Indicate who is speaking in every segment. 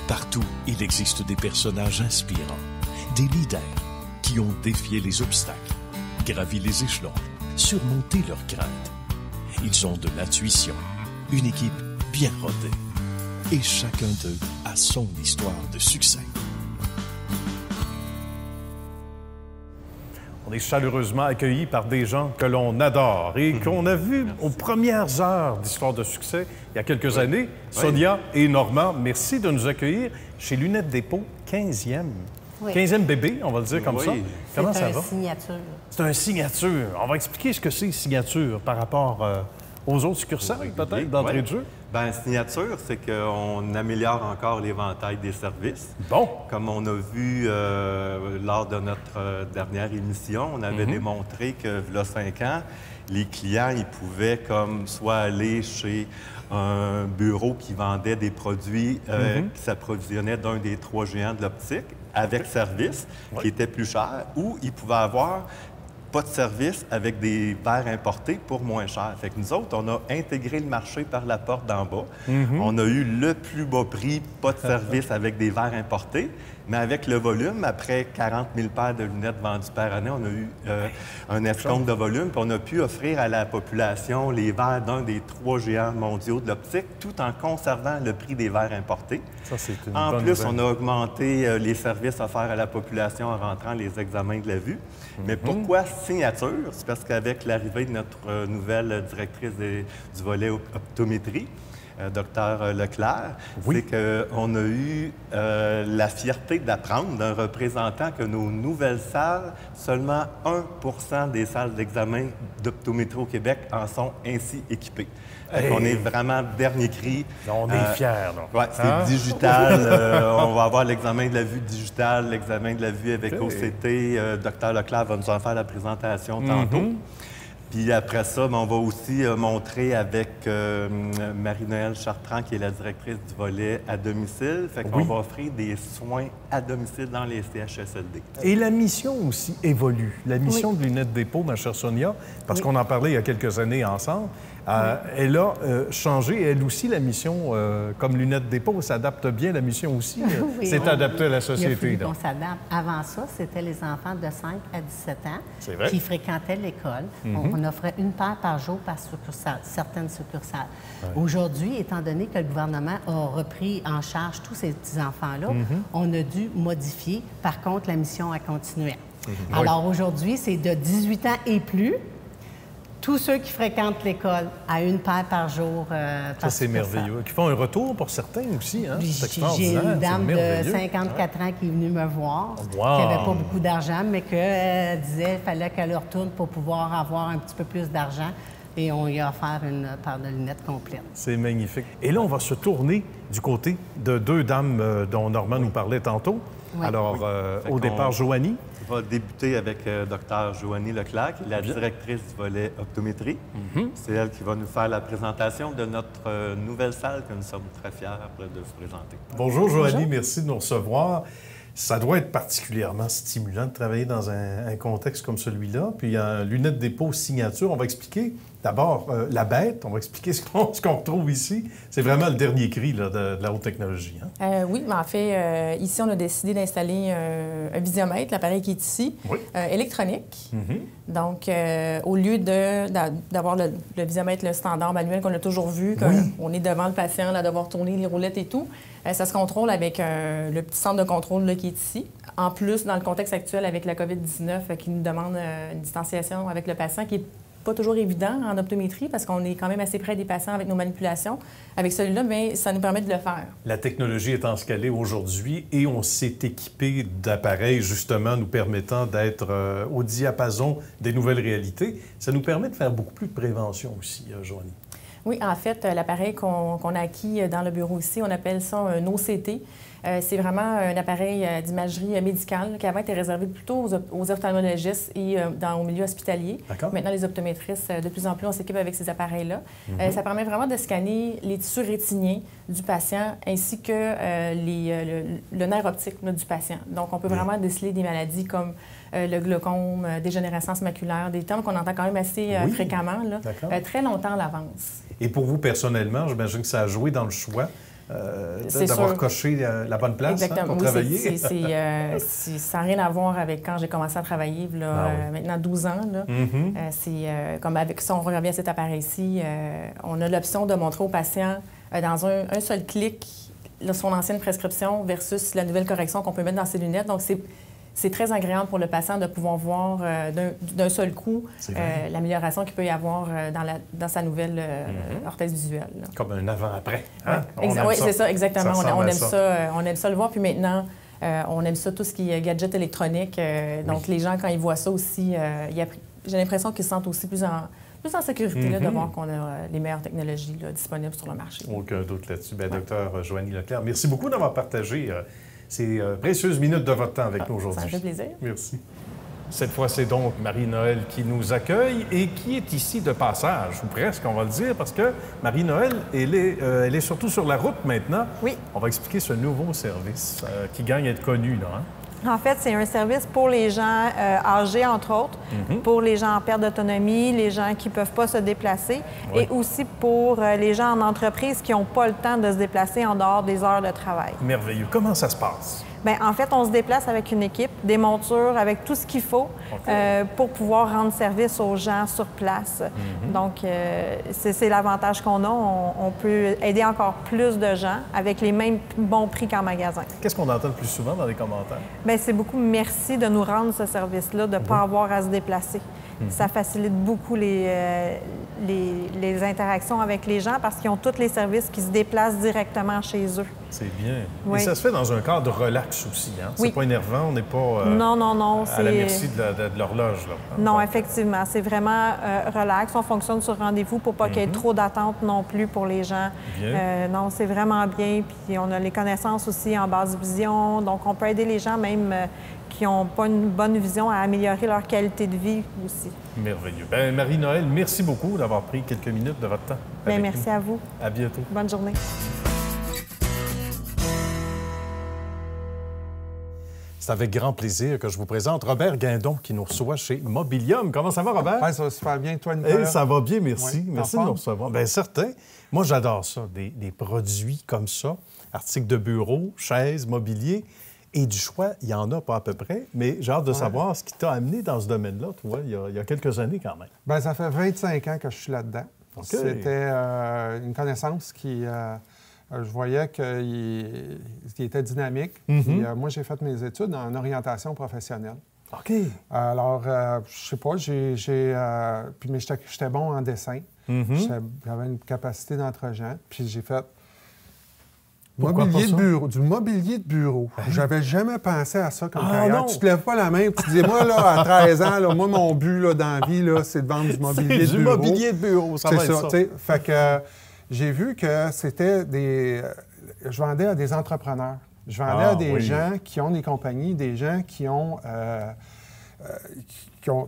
Speaker 1: Partout, il existe des personnages inspirants, des leaders qui ont défié les obstacles, gravi les échelons, surmonté leurs craintes. Ils ont de l'intuition, une équipe bien rodée. Et chacun d'eux a son histoire de succès.
Speaker 2: On est chaleureusement accueillis par des gens que l'on adore et qu'on a vus aux premières heures d'Histoire de succès il y a quelques années. Sonia et Normand, merci de nous accueillir chez Lunettes Dépôt, 15e.
Speaker 3: Oui.
Speaker 2: 15e bébé, on va le dire comme ça. Comment ça va?
Speaker 3: C'est un signature.
Speaker 2: C'est un signature. On va expliquer ce que c'est, signature, par rapport aux autres succursales, peut-être, d'entrée de jeu.
Speaker 4: Bien, signature, c'est qu'on améliore encore l'éventail des services.
Speaker 2: Bon.
Speaker 4: Comme on a vu lors de notre dernière émission, on avait démontré que, il y a 5 ans, les clients, ils pouvaient comme soit aller chez un bureau qui vendait des produits qui s'approvisionnaient d'un des 3 géants de l'optique avec service, qui était plus cher, ou ils pouvaient avoir pas de service avec des verres importés pour moins cher. Fait que nous autres, on a intégré le marché par la porte d'en bas. On a eu le plus bas prix, pas de service avec des verres importés. Mais avec le volume, après 40 000 paires de lunettes vendues par année, on a eu un escompte de volume, puis on a pu offrir à la population les verres d'un des 3 géants mondiaux de l'optique, tout en conservant le prix des verres importés.
Speaker 2: Ça, c'est une
Speaker 4: En
Speaker 2: bonne
Speaker 4: plus,
Speaker 2: nouvelle.
Speaker 4: on a augmenté les services offerts à la population en rentrant les examens de la vue. Mais pourquoi signature? C'est parce qu'avec l'arrivée de notre nouvelle directrice du volet optométrie, Dr Leclerc, c'est qu'on a eu la fierté d'apprendre d'un représentant que nos nouvelles salles, seulement 1 des salles d'examen d'optométrie au Québec en sont ainsi équipées. On est vraiment dernier cri.
Speaker 2: On est fiers, là.
Speaker 4: Oui, c'est digital. On va avoir l'examen de la vue digital, l'examen de la vue avec OCT. Dr Leclerc va nous en faire la présentation tantôt. Puis après ça, on va aussi montrer avec Marie-Noëlle Chartrand, qui est la directrice du volet à domicile. Fait qu'on va offrir des soins à domicile dans les CHSLD.
Speaker 2: Et la mission aussi évolue. La mission de Lunettes Dépôt, ma chère Sonia, parce qu'on en parlait il y a quelques années ensemble, elle a changé, elle aussi, la mission, comme Lunettes Dépôt, s'adapte bien, la mission aussi. C'est adapté à la société.
Speaker 3: Il a fallu qu'on s'adapte. Avant ça, c'était les enfants de 5 à 17 ans qui fréquentaient l'école. On offrait une paire par jour par succursale, certaines succursales. Aujourd'hui, étant donné que le gouvernement a repris en charge tous ces petits-enfants-là, on a dû modifier. Par contre, la mission a continué. Alors aujourd'hui, c'est de 18 ans et plus. Tous ceux qui fréquentent l'école à une paire par jour.
Speaker 2: Ça, c'est merveilleux. Qui font un retour pour certains aussi. Hein?
Speaker 3: J'ai une dame de 54 ans qui est venue me voir, qui n'avait pas beaucoup d'argent, mais qu'elle disait qu'il fallait qu'elle retourne pour pouvoir avoir un petit peu plus d'argent. Et on lui a offert une paire de lunettes complète.
Speaker 2: C'est magnifique. Et là, on va se tourner du côté de 2 dames dont Normand nous parlait tantôt. Alors, au départ, Joanie.
Speaker 4: On va débuter avec Dr Joanie Leclerc, qui est la directrice du volet optométrie. C'est elle qui va nous faire la présentation de notre nouvelle salle que nous sommes très fiers de vous présenter.
Speaker 2: Bonjour Joanie, merci de nous recevoir. Ça doit être particulièrement stimulant de travailler dans un contexte comme celui-là. Puis en Lunettes Dépôt signature, on va expliquer d'abord la bête, on va expliquer ce qu'on retrouve ici. C'est vraiment le dernier cri là, de la haute technologie. Hein?
Speaker 5: Oui, mais en fait, ici, on a décidé d'installer un visiomètre, l'appareil qui est ici, électronique. Donc, au lieu d'avoir le visiomètre, le standard manuel qu'on a toujours vu, qu'on est devant le patient, là, devoir tourner les roulettes et tout, ça se contrôle avec le petit centre de contrôle là, qui est ici. En plus, dans le contexte actuel avec la COVID-19 qui nous demande une distanciation avec le patient qui n'est pas toujours évident en optométrie parce qu'on est quand même assez près des patients avec nos manipulations. Avec celui-là, bien, ça nous permet de le faire.
Speaker 2: La technologie est en ce qu'elle est aujourd'hui et on s'est équipé d'appareils justement nous permettant d'être au diapason des nouvelles réalités. Ça nous permet de faire beaucoup plus de prévention aussi, Joanie.
Speaker 5: Oui, en fait, l'appareil qu'on a acquis dans le bureau ici, on appelle ça un OCT. C'est vraiment un appareil d'imagerie médicale qui avant était réservé plutôt aux ophtalmologistes et au milieu hospitalier. Maintenant, les optométristes, de plus en plus, on s'équipe avec ces appareils-là. Ça permet vraiment de scanner les tissus rétiniens du patient ainsi que le nerf optique là, du patient. Donc, on peut vraiment déceler des maladies comme le glaucome, dégénérescence maculaire, des termes qu'on entend quand même assez fréquemment, là, très longtemps à l'avance.
Speaker 2: Et pour vous, personnellement, j'imagine que ça a joué dans le choix d'avoir coché la bonne place pour travailler.
Speaker 5: Ça n'a rien à voir avec quand j'ai commencé à travailler, maintenant 12 ans. Là. C'est comme avec ça, on revient à cet appareil-ci, on a l'option de montrer au patient dans un seul clic son ancienne prescription versus la nouvelle correction qu'on peut mettre dans ses lunettes. Donc, c'est très agréable pour le patient de pouvoir voir d'un seul coup l'amélioration qu'il peut y avoir dans sa nouvelle orthèse visuelle. Là.
Speaker 2: Comme un avant-après. Hein?
Speaker 5: Oui, c'est ça, exactement. On aime ça le voir. Puis maintenant, on aime ça, tout ce qui est gadget électronique. Donc, les gens, quand ils voient ça aussi, j'ai l'impression qu'ils se sentent aussi plus en sécurité là, de voir qu'on a les meilleures technologies là, disponibles sur le marché.
Speaker 2: Aucun doute là-dessus. Bien, Dr. Joanie Leclerc, merci beaucoup d'avoir partagé ces précieuses minutes de votre temps avec nous aujourd'hui.
Speaker 5: Ça me fait plaisir.
Speaker 2: Merci. Cette fois, c'est donc Marie-Noël qui nous accueille et qui est ici de passage, ou presque, on va le dire, parce que Marie-Noël, elle est surtout sur la route maintenant.
Speaker 6: Oui.
Speaker 2: On va expliquer ce nouveau service qui gagne à être connu, là, hein?
Speaker 6: En fait, c'est un service pour les gens âgés, entre autres, pour les gens en perte d'autonomie, les gens qui ne peuvent pas se déplacer, et aussi pour les gens en entreprise qui n'ont pas le temps de se déplacer en dehors des heures de travail.
Speaker 2: Merveilleux. Comment ça se passe?
Speaker 6: Bien, en fait, on se déplace avec une équipe, des montures, avec tout ce qu'il faut pour pouvoir rendre service aux gens sur place. Donc, c'est l'avantage qu'on a. On peut aider encore plus de gens avec les mêmes bons prix qu'en magasin.
Speaker 2: Qu'est-ce qu'on entend le plus souvent dans les commentaires?
Speaker 6: Bien, c'est beaucoup merci de nous rendre ce service-là, de ne pas avoir à se déplacer. Ça facilite beaucoup les interactions avec les gens parce qu'ils ont tous les services qui se déplacent directement chez eux.
Speaker 2: C'est bien. Oui. Et ça se fait dans un cadre relax aussi, hein? C'est pas énervant, on n'est pas à la merci de l'horloge.
Speaker 6: Non, effectivement. C'est vraiment relax. On fonctionne sur rendez-vous pour pas qu'il y ait trop d'attente non plus pour les gens. Non, c'est vraiment bien. Puis on a les connaissances aussi en basse vision. Donc, on peut aider les gens même qui n'ont pas une bonne vision à améliorer leur qualité de vie aussi.
Speaker 2: Merveilleux. Bien, Marie-Noël, merci beaucoup d'avoir pris quelques minutes de votre temps.
Speaker 6: Bien, merci à vous.
Speaker 2: À bientôt.
Speaker 6: Bonne journée.
Speaker 2: C'est avec grand plaisir que je vous présente Robert Guindon qui nous reçoit chez Mobilium. Comment ça va, Robert?
Speaker 7: Oui, ça va super bien. Toi, Nicolas?
Speaker 2: Ça va bien, merci. Merci de nous recevoir. Bien, certain. Moi, j'adore ça, des produits comme ça, articles de bureau, chaises, mobilier. Et du choix, il y en a pas à peu près, mais j'ai hâte de savoir ce qui t'a amené dans ce domaine-là, tu vois, il y a quelques années quand même.
Speaker 7: Bien, ça fait 25 ans que je suis là-dedans.
Speaker 2: Okay.
Speaker 7: C'était une connaissance qui... je voyais qu'il était dynamique. Puis, moi, j'ai fait mes études en orientation professionnelle.
Speaker 2: OK.
Speaker 7: Alors, je sais pas, mais j'étais bon en dessin. J'avais une capacité d'entre-gens. Puis j'ai fait... Du mobilier de bureau. J'avais jamais pensé à ça comme carrière. Non. Tu te lèves pas la main et tu dis, moi, là, à 13 ans, là, moi, mon but là, dans la vie, c'est de vendre du mobilier de bureau.
Speaker 2: Du mobilier de bureau, ça va être ça.
Speaker 7: Fait que j'ai vu que c'était je vendais à des entrepreneurs. Je vendais à des gens qui ont des compagnies, des gens qui ont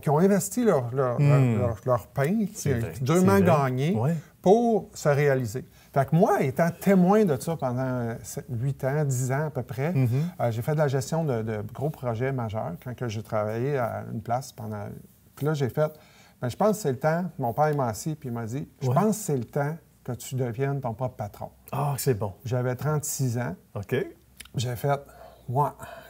Speaker 7: investi leur pain, durement gagné, pour se réaliser. Fait que moi, étant témoin de ça pendant 8 ans, 10 ans à peu près, j'ai fait de la gestion de gros projets majeurs quand j'ai travaillé à une place pendant... Puis là, j'ai fait, bien, je pense que c'est le temps, mon père m'a assis puis il m'a dit, je pense que c'est le temps que tu deviennes ton propre patron.
Speaker 2: Ah, c'est bon.
Speaker 7: J'avais 36 ans.
Speaker 2: OK.
Speaker 7: J'ai fait,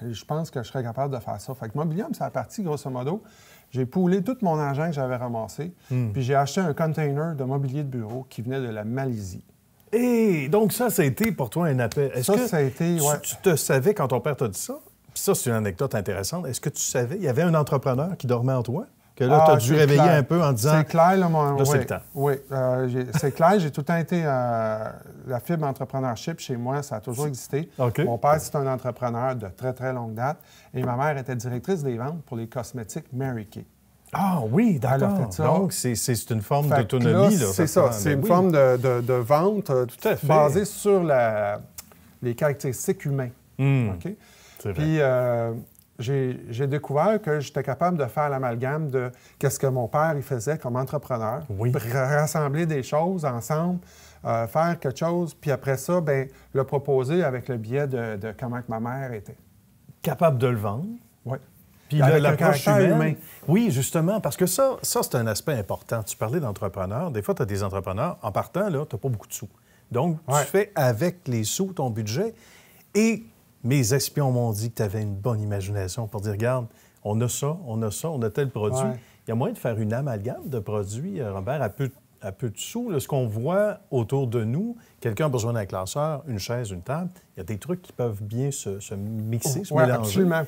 Speaker 7: je pense que je serais capable de faire ça. Fait que Mobilium, c'est la partie, grosso modo. J'ai poolé tout mon argent que j'avais ramassé, puis j'ai acheté un container de mobilier de bureau qui venait de la Malaisie.
Speaker 2: Et donc ça a été pour toi un appel.
Speaker 7: Ça a été,
Speaker 2: tu te savais quand ton père t'a dit ça? Puis ça, c'est une anecdote intéressante. Est-ce que tu savais, il y avait un entrepreneur qui dormait en toi? Que là, tu as dû réveiller un peu en disant...
Speaker 7: C'est clair, là,
Speaker 2: c'est le temps.
Speaker 7: Oui, c'est clair. J'ai tout le temps été... la fibre entrepreneurship, chez moi, ça a toujours existé.
Speaker 2: Okay.
Speaker 7: Mon père, c'est un entrepreneur de très, très longue date. Et ma mère était directrice des ventes pour les cosmétiques Mary Kay.
Speaker 2: Ah oui, d'accord. Donc, c'est une forme d'autonomie.
Speaker 7: C'est ça. C'est une forme de vente
Speaker 2: tout à fait.
Speaker 7: Basée sur les caractéristiques humaines. OK?
Speaker 2: C'est vrai.
Speaker 7: Puis, j'ai découvert que j'étais capable de faire l'amalgame de qu'est-ce que mon père il faisait comme entrepreneur.
Speaker 2: Oui.
Speaker 7: Rassembler des choses ensemble, faire quelque chose, puis après ça, bien, le proposer avec le biais de comment que ma mère était.
Speaker 2: Capable de le vendre.
Speaker 7: Oui.
Speaker 2: Puis l'approche humaine. Oui, justement, parce que ça c'est un aspect important. Tu parlais d'entrepreneurs. Des fois, tu as des entrepreneurs. En partant, là, tu n'as pas beaucoup de sous. Donc, tu fais avec les sous ton budget. Et mes espions m'ont dit que tu avais une bonne imagination pour dire, regarde, on a ça, on a tel produit. Ouais. Il y a moyen de faire une amalgame de produits, Robert, à peu de sous. Là, ce qu'on voit autour de nous, quelqu'un a besoin d'un classeur, une chaise, une table, il y a des trucs qui peuvent bien se mixer, se mélanger. Oui,
Speaker 7: absolument.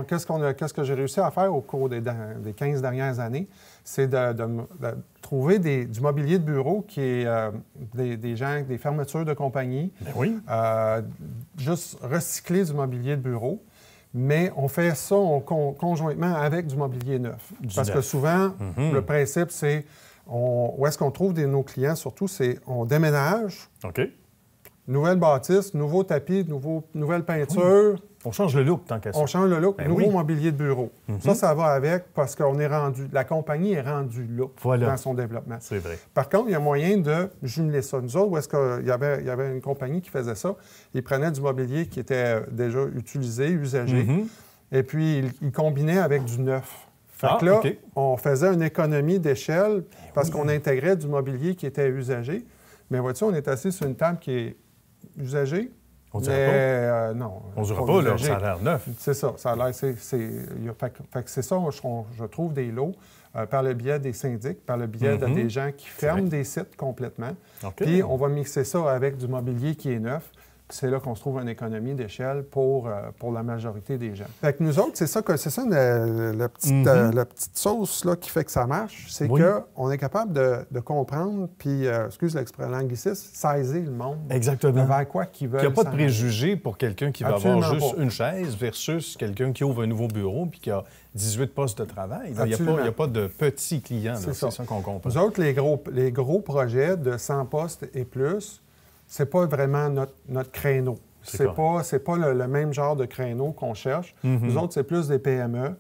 Speaker 7: Qu'est-ce que j'ai réussi à faire au cours des 15 dernières années? C'est de trouver du mobilier de bureau qui est des fermetures de compagnie.
Speaker 2: Bien oui.
Speaker 7: Juste recycler du mobilier de bureau. Mais on fait ça conjointement avec du mobilier neuf. Parce que souvent, le principe, c'est où est-ce qu'on trouve nos clients, surtout, c'est on déménage, nouvelle bâtisse, nouveau tapis, nouvelle peinture.
Speaker 2: On change le look tant qu'à ça.
Speaker 7: On change le look, nouveau mobilier de bureau. Ça va avec parce qu'on est rendu, la compagnie est rendue là dans son développement.
Speaker 2: C'est vrai.
Speaker 7: Par contre, il y a moyen de jumeler ça. Nous autres, où est-ce qu'il y avait une compagnie qui faisait ça, ils prenaient du mobilier qui était déjà utilisé, usagé, et puis ils combinaient avec du neuf. Fait que là, on faisait une économie d'échelle parce qu'on intégrait du mobilier qui était usagé. Mais vois-tu, on est assis sur une table qui est usagée.
Speaker 2: On dirait pas?
Speaker 7: Non.
Speaker 2: On ne dira pas, là, ça a l'air neuf.
Speaker 7: C'est ça. Ça a l'air... Fait que c'est ça, je trouve des lots par le biais des syndics, par le biais de des gens qui ferment des sites complètement. Puis on va mixer ça avec du mobilier qui est neuf. C'est là qu'on se trouve une économie d'échelle pour la majorité des gens. Fait que nous autres, c'est ça la petite sauce là, qui fait que ça marche, c'est qu'on est capable de comprendre, puis, excuse l'anglicisme, sizer le monde.
Speaker 2: Exactement.
Speaker 7: Vers quoi qu'ils veulent.
Speaker 2: Il n'y a pas de préjugés pour quelqu'un qui va avoir juste une chaise versus quelqu'un qui ouvre un nouveau bureau puis qui a 18 postes de travail. Il n'y a pas de petits clients. C'est ça qu'on comprend.
Speaker 7: Nous autres, les gros projets de 100 postes et plus, c'est pas vraiment notre créneau. C'est pas le même genre de créneau qu'on cherche. Nous autres, c'est plus des PME,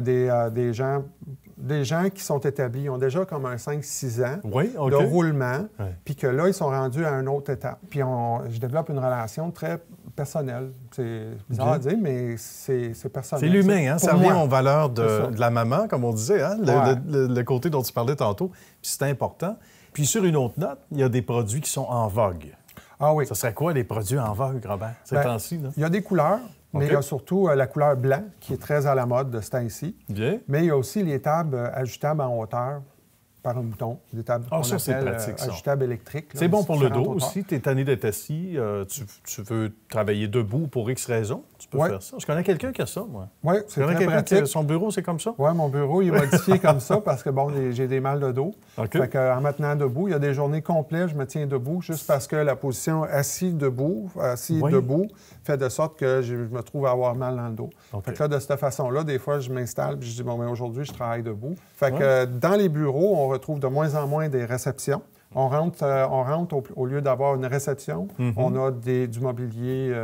Speaker 7: des gens qui sont établis. Ils ont déjà comme un 5-6 ans de roulement, puis que là, ils sont rendus à une autre étape. Puis je développe une relation très personnelle. C'est bizarre à dire, mais c'est personnel.
Speaker 2: C'est l'humain, hein? Ça revient aux valeurs de la maman, comme on disait, hein? Le côté dont tu parlais tantôt. Puis c'est important. Puis sur une autre note, il y a des produits qui sont en vogue.
Speaker 7: Ah oui.
Speaker 2: Ça serait quoi les produits en vogue, Robert, ces temps-ci?
Speaker 7: Il y a des couleurs, mais il y a surtout la couleur blanc qui est très à la mode de ce temps-ci.
Speaker 2: Bien.
Speaker 7: Mais il y a aussi les tables ajustables en hauteur par un bouton. Des tables qu'on appelle ajustables électriques.
Speaker 2: C'est bon pour le dos aussi. Tu es tanné d'être assis. Tu veux travailler debout pour X raisons. Tu peux faire ça. Je connais quelqu'un qui a ça, moi.
Speaker 7: Oui, c'est très pratique.
Speaker 2: Son bureau, c'est comme ça?
Speaker 7: Oui, mon bureau, il est modifié comme ça parce que, j'ai des mal de dos. Fait qu'en me tenant debout, il y a des journées complètes, je me tiens debout juste parce que la position assis-debout fait de sorte que je me trouve à avoir mal dans le dos. Fait que là, de cette façon-là, des fois, je m'installe et je dis, mais aujourd'hui, je travaille debout. Fait que dans les bureaux, on retrouve de moins en moins des réceptions. On rentre au lieu d'avoir une réception, on a du mobilier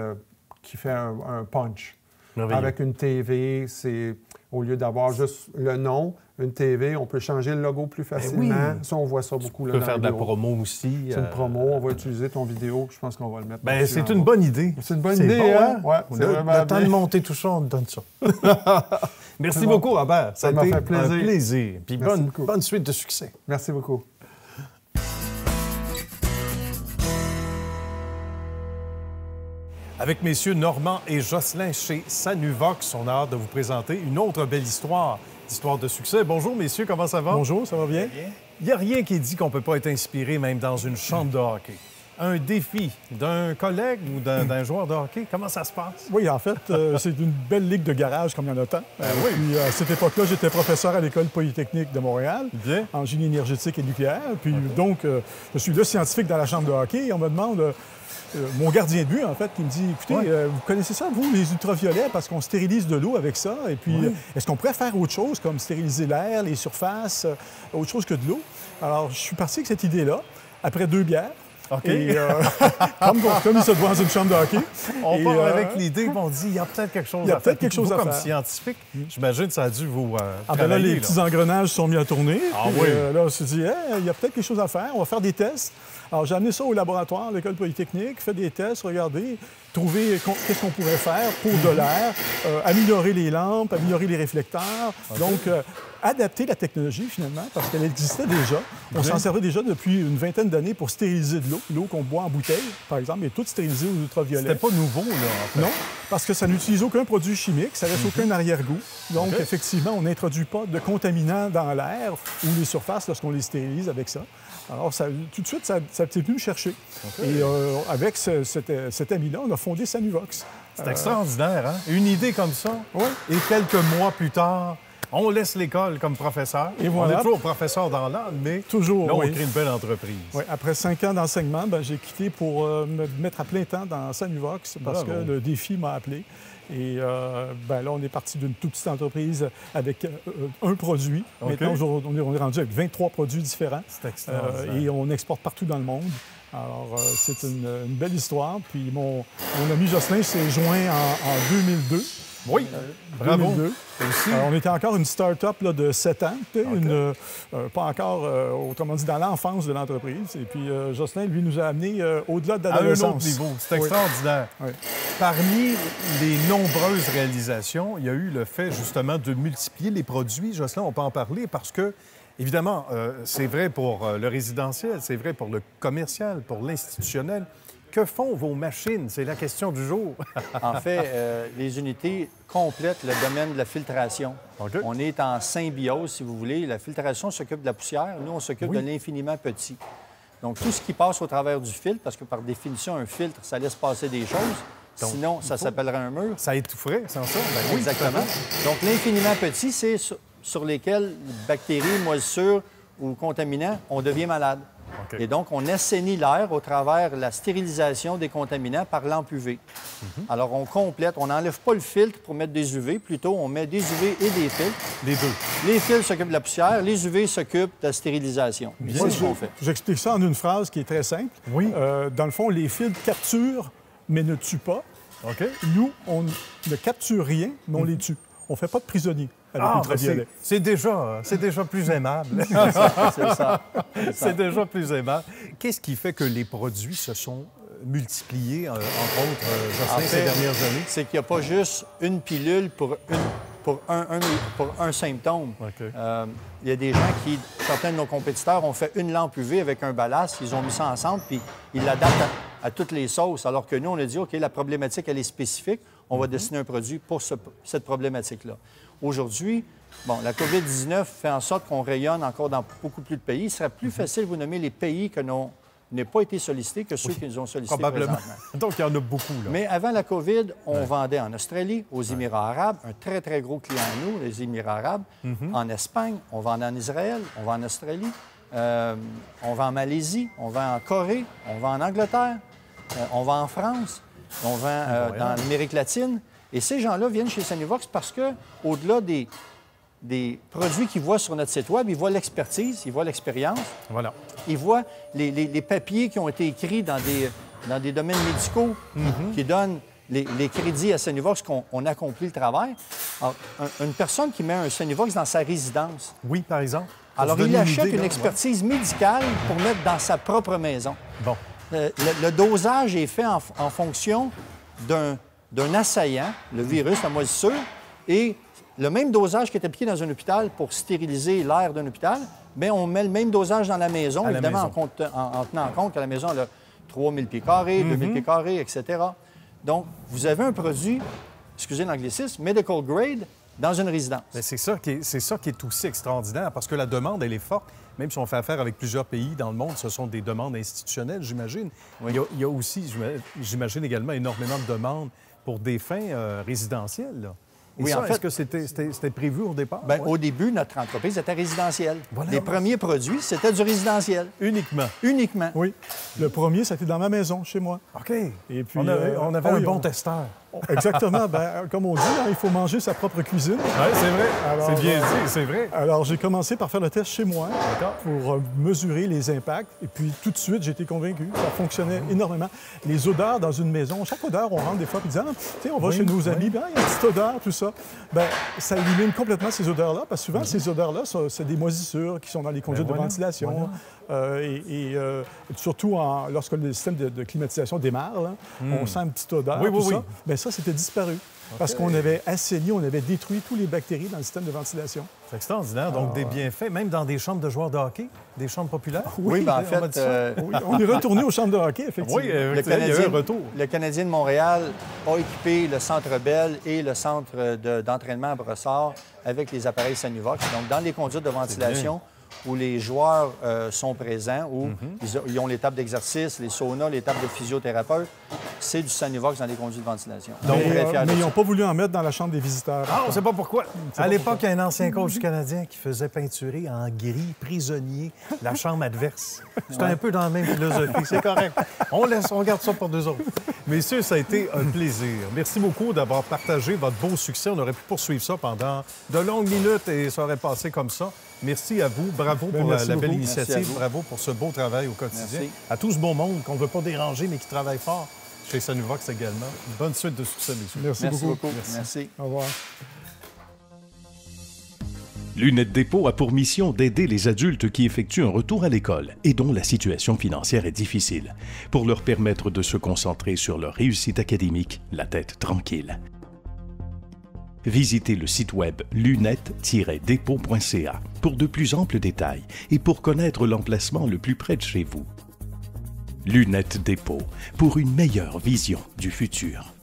Speaker 7: qui fait un punch. Merveilleux. Avec une TV, au lieu d'avoir juste le nom, une TV, on peut changer le logo plus facilement. Ça, on voit ça beaucoup.
Speaker 2: Tu peux faire de la promo aussi.
Speaker 7: C'est une promo. On va utiliser ton vidéo. Je pense qu'on va le mettre.
Speaker 2: C'est une bonne idée.
Speaker 7: C'est une bonne idée, hein?
Speaker 2: Ouais, le temps de monter tout ça, on te donne ça. Merci beaucoup, Robert.
Speaker 7: Ça m'a fait plaisir.
Speaker 2: Un plaisir. Puis bonne suite de succès.
Speaker 7: Merci beaucoup.
Speaker 2: Avec messieurs Normand et Jocelyn chez Sanuvox, on a hâte de vous présenter une autre belle histoire de succès. Bonjour, messieurs, comment ça va?
Speaker 8: Bonjour, ça va bien?
Speaker 2: Il n'y a rien qui dit qu'on ne peut pas être inspiré même dans une chambre de hockey. Un défi d'un collègue ou d'un joueur de hockey, comment ça se passe?
Speaker 8: Oui, en fait, c'est une belle ligue de garage comme il y en a tant. Puis, à cette époque-là, j'étais professeur à l'École polytechnique de Montréal, en génie énergétique et nucléaire. Puis donc, je suis le scientifique dans la chambre de hockey et on me demande... mon gardien de but, en fait, qui me dit, écoutez, vous connaissez ça, vous, les ultraviolets, parce qu'on stérilise de l'eau avec ça. Et puis, est-ce qu'on pourrait faire autre chose, comme stériliser l'air, les surfaces, autre chose que de l'eau? Alors, je suis parti avec cette idée-là, après 2 bières. Et comme il se doit dans une chambre de hockey.
Speaker 2: On part avec l'idée qu'on dit, il y a peut-être quelque chose à faire. Il y a peut-être quelque chose à faire. Comme scientifique, j'imagine que ça a dû vous travailler,
Speaker 8: les petits engrenages sont mis à tourner. Là, on s'est dit, il y a peut-être quelque chose à faire. On va faire des tests Alors, j'ai amené ça au laboratoire, à l'École polytechnique, fait des tests, regardé, trouver qu'est-ce qu'on pourrait faire pour de l'air, améliorer les lampes, améliorer les réflecteurs. Donc, adapter la technologie, finalement, parce qu'elle existait déjà. On s'en servait déjà depuis une vingtaine d'années pour stériliser de l'eau. L'eau qu'on boit en bouteille, par exemple, est toute stérilisée aux ultraviolets.
Speaker 2: C'était pas nouveau, là, en fait.
Speaker 8: Non, parce que ça n'utilise aucun produit chimique, ça laisse aucun arrière-goût. Donc, effectivement, on n'introduit pas de contaminants dans l'air ou les surfaces lorsqu'on les stérilise avec ça. Alors, ça, tout de suite, ça s'est venu me chercher. Et avec cet ami-là, on a fondé Sanuvox.
Speaker 2: C'est extraordinaire, hein? Une idée comme ça.
Speaker 8: Oui.
Speaker 2: Et quelques mois plus tard, on laisse l'école comme professeur.
Speaker 8: Et voilà.
Speaker 2: On est toujours professeur dans l'âme, mais
Speaker 8: toujours,
Speaker 2: là, on crée une belle entreprise.
Speaker 8: Oui. Après 5 ans d'enseignement, j'ai quitté pour me mettre à plein temps dans Sanuvox parce que le défi m'a appelé. Et là, on est parti d'une toute petite entreprise avec un produit. Maintenant, on est rendu avec 23 produits différents.
Speaker 2: C'est extraordinaire.
Speaker 8: Et on exporte partout dans le monde. Alors, c'est une belle histoire. Puis mon ami Jocelyn s'est joint en 2002.
Speaker 2: Oui, bravo.
Speaker 8: 2002. Alors, on était encore une start-up là, de 7 ans, pas encore, autrement dit, dans l'enfance de l'entreprise. Et puis, Jocelyn, lui, nous a amenés au-delà de l'adolescence.
Speaker 2: À un autre niveau. C'est extraordinaire.
Speaker 8: Oui.
Speaker 2: Parmi les nombreuses réalisations, il y a eu le fait, justement, de multiplier les produits. Jocelyn, on peut en parler parce que, évidemment, c'est vrai pour le résidentiel, c'est vrai pour le commercial, pour l'institutionnel. Que font vos machines? C'est la question du jour.
Speaker 9: En fait, les unités complètent le domaine de la filtration. On est en symbiose, si vous voulez. La filtration s'occupe de la poussière. Nous, on s'occupe de l'infiniment petit. Donc, tout ce qui passe au travers du filtre, parce que par définition, un filtre, ça laisse passer des choses. Donc, sinon, ça s'appellerait un mur.
Speaker 2: Ça étoufferait, sans ça? Ben oui,
Speaker 9: exactement. Donc, l'infiniment petit, c'est sur lesquels bactéries, moisissures ou contaminants, on devient malade. Et donc, on assainit l'air au travers de la stérilisation des contaminants par lampe UV. Alors, on complète. On n'enlève pas le filtre pour mettre des UV. Plutôt, on met des UV et des filtres.
Speaker 2: Les deux.
Speaker 9: Les filtres s'occupent de la poussière. Les UV s'occupent de la stérilisation.
Speaker 8: C'est ce qu'on fait. J'explique ça en une phrase qui est très simple.
Speaker 2: Oui.
Speaker 8: Dans le fond, les filtres capturent, mais ne tuent pas. Nous, on ne capture rien, mais on les tue. On ne fait pas de prisonniers avec l'ultraviolet.
Speaker 2: C'est déjà plus aimable.
Speaker 9: C'est ça.
Speaker 2: C'est déjà plus aimable. Qu'est-ce qui fait que les produits se sont multipliés, entre autres, Jocelyn, ces dernières années?
Speaker 9: C'est qu'il n'y a pas juste une pilule pour un symptôme. Il y a des gens certains de nos compétiteurs ont fait une lampe UV avec un ballast, ils ont mis ça ensemble, puis ils l'adaptent à toutes les sauces, alors que nous, on a dit, OK, la problématique, elle est spécifique, on va dessiner un produit pour cette problématique-là. Aujourd'hui, la COVID-19 fait en sorte qu'on rayonne encore dans beaucoup plus de pays. Il serait plus facile de vous nommer les pays que n'aient pas été sollicités que ceux qui nous ont sollicités
Speaker 2: probablement.
Speaker 9: Présentement.
Speaker 2: Donc, il y en a beaucoup, là.
Speaker 9: Mais avant la COVID, on vendait en Australie, aux Émirats arabes, un très, très gros client à nous, les Émirats arabes. En Espagne, on vend en Israël, on vend en Australie, on vend en Malaisie, on vend en Corée, on vend en Angleterre, on vend en France, on vend dans l'Amérique latine. Et ces gens-là viennent chez Sanuvox parce que, au-delà des produits qu'ils voient sur notre site Web, ils voient l'expertise, ils voient l'expérience.
Speaker 2: Voilà.
Speaker 9: Ils voient les papiers qui ont été écrits dans des domaines médicaux qui donnent les crédits à Sanuvox qu'on accomplit le travail. Alors, une personne qui met un Sanuvox dans sa résidence.
Speaker 2: Oui, par exemple.
Speaker 9: Alors, il achète une expertise médicale pour mettre dans sa propre maison.
Speaker 2: Bon.
Speaker 9: Le dosage est fait en fonction d'un assaillant, le virus, la moisissure, et le même dosage qui est appliqué dans un hôpital pour stériliser l'air d'un hôpital, bien, on met le même dosage dans la maison, évidemment, en tenant compte que la maison elle a 3000 pieds carrés, 2000 pieds carrés, etc. Donc, vous avez un produit, excusez l'anglicisme, medical grade, dans une résidence.
Speaker 2: C'est ça qui est aussi extraordinaire, parce que la demande, elle est forte. Même si on fait affaire avec plusieurs pays dans le monde, ce sont des demandes institutionnelles, j'imagine. Oui. Il y a aussi, j'imagine également, énormément de demandes pour des fins résidentielles, là. Et oui, ça, en fait, est-ce que c'était prévu au départ?
Speaker 9: Bien, au début, notre entreprise était résidentielle. Voilà. Les premiers produits, c'était du résidentiel.
Speaker 2: Uniquement?
Speaker 9: Uniquement.
Speaker 8: Oui. Le premier, c'était dans ma maison, chez moi.
Speaker 2: OK.
Speaker 8: Et puis,
Speaker 2: on avait un bon testeur.
Speaker 8: Exactement. Bien, comme on dit, hein, il faut manger sa propre cuisine.
Speaker 2: Oui, c'est vrai. C'est bien dit, c'est vrai.
Speaker 8: Alors, j'ai commencé par faire le test chez moi pour mesurer les impacts. Et puis, tout de suite, j'ai été convaincu. Ça fonctionnait énormément. Les odeurs dans une maison, chaque odeur, on rentre des fois et dit, ah, on va chez nos amis, bien, il y a une petite odeur, tout ça. Bien, ça élimine complètement ces odeurs-là, parce que souvent, ces odeurs-là, c'est des moisissures qui sont dans les conduites de ventilation. Surtout lorsque le système de climatisation démarre, là, on sent une petite odeur, tout ça. Bien, ça, c'était disparu. Parce qu'on avait assaini, on avait détruit toutes les bactéries dans le système de ventilation.
Speaker 2: C'est extraordinaire. Donc, des bienfaits, même dans des chambres de joueurs de hockey, des chambres populaires.
Speaker 9: Oui, bien, en fait,
Speaker 8: on est retourné aux chambres de hockey, effectivement.
Speaker 2: Oui, il y a eu un retour.
Speaker 9: Le Canadien de Montréal a équipé le Centre Bell et le centre d'entraînement à Brossard avec les appareils Sanuvox. Donc, dans les conduites de ventilation, où les joueurs sont présents, où ils ont les tables d'exercice, les saunas, les tables de physiothérapeute, c'est du Sanuvox dans les conduits de ventilation.
Speaker 8: Donc, mais ils n'ont pas voulu en mettre dans la chambre des visiteurs.
Speaker 2: Ah, on ne sait pas pourquoi. À l'époque, il y a un ancien coach du Canadien qui faisait peinturer en gris prisonnier la chambre adverse. C'était un peu dans la même philosophie. C'est correct. On garde ça pour deux autres. Messieurs, ça a été un plaisir. Merci beaucoup d'avoir partagé votre beau succès. On aurait pu poursuivre ça pendant de longues minutes et ça aurait passé comme ça. Merci à vous. Bravo pour la belle initiative. Bravo pour ce beau travail au quotidien.
Speaker 9: Merci.
Speaker 2: À tout ce beau monde qu'on ne veut pas déranger, mais qui travaille fort. Chez Sanuvox également. Bonne suite de succès, messieurs.
Speaker 8: Merci beaucoup.
Speaker 9: Merci.
Speaker 8: Au revoir.
Speaker 1: Lunettes Dépôt a pour mission d'aider les adultes qui effectuent un retour à l'école et dont la situation financière est difficile, pour leur permettre de se concentrer sur leur réussite académique, la tête tranquille. Visitez le site web lunettes-dépôt.ca pour de plus amples détails et pour connaître l'emplacement le plus près de chez vous. Lunettes Dépôt, pour une meilleure vision du futur.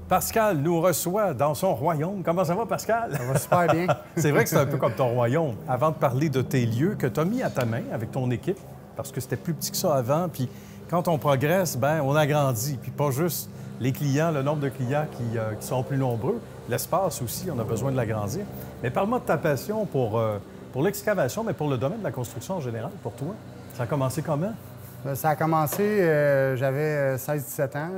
Speaker 2: Pascal nous reçoit dans son royaume. Comment ça va, Pascal?
Speaker 10: Ça va super bien.
Speaker 2: C'est vrai que c'est un peu comme ton royaume. Avant de parler de tes lieux que tu as mis à ta main avec ton équipe, parce que c'était plus petit que ça avant, puis quand on progresse, bien, on agrandit. Puis pas juste les clients, le nombre de clients qui sont plus nombreux. L'espace aussi, on a besoin de l'agrandir. Mais parle-moi de ta passion pour l'excavation, mais pour le domaine de la construction en général, pour toi. Ça a commencé comment?
Speaker 10: Ça a commencé, j'avais 16-17 ans.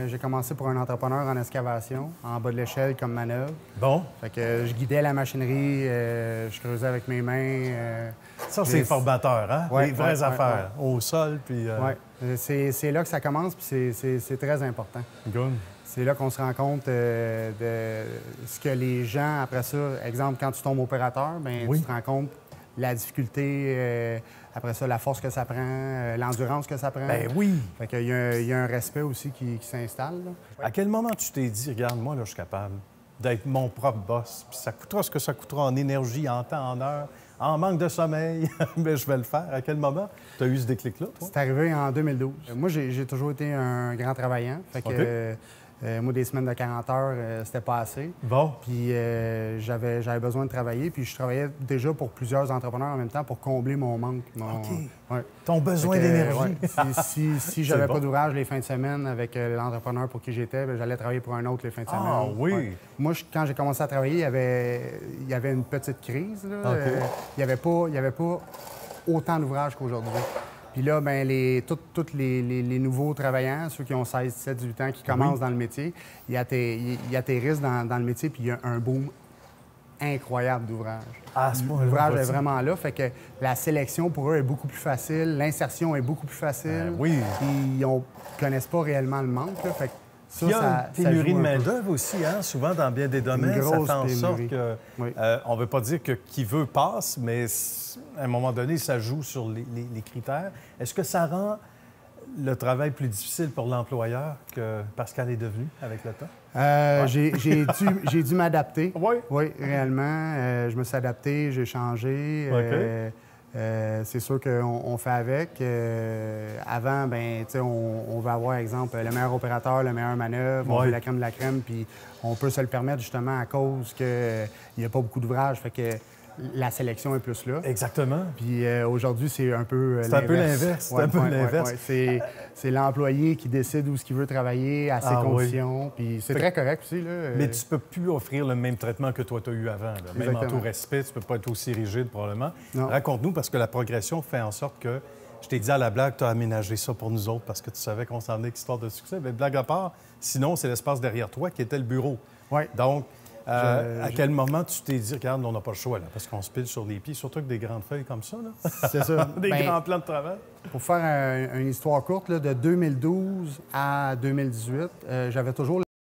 Speaker 10: J'ai commencé pour un entrepreneur en excavation, en bas de l'échelle comme manœuvre.
Speaker 2: Bon.
Speaker 10: Fait que je guidais la machinerie, je creusais avec mes mains.
Speaker 2: Ça, c'est formateur, hein?
Speaker 10: Ouais,
Speaker 2: les vraies affaires, au sol, puis...
Speaker 10: Oui, c'est là que ça commence, puis c'est très important.
Speaker 2: Good.
Speaker 10: C'est là qu'on se rend compte de ce que les gens, après ça, exemple, quand tu tombes opérateur, bien, tu te rends compte la difficulté, après ça, la force que ça prend, l'endurance que ça prend.
Speaker 2: Ben oui!
Speaker 10: Fait qu'il y a un respect aussi qui s'installe.
Speaker 2: À quel moment tu t'es dit, regarde, moi, là, je suis capable d'être mon propre boss, puis ça coûtera ce que ça coûtera en énergie, en temps, en heure, en manque de sommeil, mais je vais le faire. À quel moment tu as eu ce déclic-là, toi?
Speaker 10: C'est arrivé en 2012. Moi, j'ai toujours été un grand travaillant. Fait que moi, des semaines de 40 heures, c'était pas assez.
Speaker 2: Bon.
Speaker 10: Puis j'avais besoin de travailler. Puis je travaillais déjà pour plusieurs entrepreneurs en même temps pour combler mon manque.
Speaker 2: OK. Ton besoin d'énergie.
Speaker 10: Si j'avais pas d'ouvrage les fins de semaine avec l'entrepreneur pour qui j'étais, j'allais travailler pour un autre les fins de semaine.
Speaker 2: Ah oui! Ouais.
Speaker 10: Moi, quand j'ai commencé à travailler, il y avait une petite crise. Là. Okay. Il n'y avait pas autant d'ouvrages qu'aujourd'hui. Puis là, bien, tous les nouveaux travaillants, ceux qui ont 16, 17, 18 ans, qui commencent dans le métier, ils atterrissent dans le métier, puis il y a un boom incroyable d'ouvrages. L'ouvrage est vraiment là, fait que la sélection pour eux est beaucoup plus facile, l'insertion est beaucoup plus facile.
Speaker 2: Oui.
Speaker 10: Ils ne connaissent pas réellement le manque, là, fait que
Speaker 2: il y a une pénurie de main-d'œuvre aussi, hein? Souvent dans bien des domaines. Ça fait en sorte que, on ne veut pas dire que qui veut passe, mais à un moment donné, ça joue sur les critères. Est-ce que ça rend le travail plus difficile pour l'employeur que Pascal est devenu avec le temps?
Speaker 10: J'ai dû m'adapter.
Speaker 2: Oui?
Speaker 10: Oui, réellement. Je me suis adapté, j'ai changé. C'est sûr qu'on fait avec. Avant, ben, on veut avoir, exemple, le meilleur opérateur, le meilleur manœuvre, on veut la crème de la crème, puis on peut se le permettre justement à cause qu'il n'y a pas beaucoup d'ouvrages, fait que la sélection est plus là.
Speaker 2: Exactement.
Speaker 10: Puis aujourd'hui, c'est un peu l'inverse.
Speaker 2: C'est un peu l'inverse. C'est un peu l'inverse.
Speaker 10: C'est l'employé qui décide où il veut travailler, à ses conditions. Puis c'est très correct aussi. Là.
Speaker 2: Mais tu peux plus offrir le même traitement que toi, tu as eu avant. Là. Même en tout respect, tu peux pas être aussi rigide probablement. Raconte-nous, parce que la progression fait en sorte que Je t'ai dit à la blague, tu as aménagé ça pour nous autres parce que tu savais qu'on s'en venait avec histoire de succès. Mais blague à part, sinon, c'est l'espace derrière toi qui était le bureau.
Speaker 10: Oui.
Speaker 2: Donc, à quel moment tu t'es dit, regarde, on n'a pas le choix, là, parce qu'on se pile sur les pieds, surtout avec des grandes feuilles comme ça, là.
Speaker 10: C'est ça.
Speaker 2: Des grands plans de travail.
Speaker 10: Pour faire une histoire courte, là, de 2012 à 2018, j'avais toujours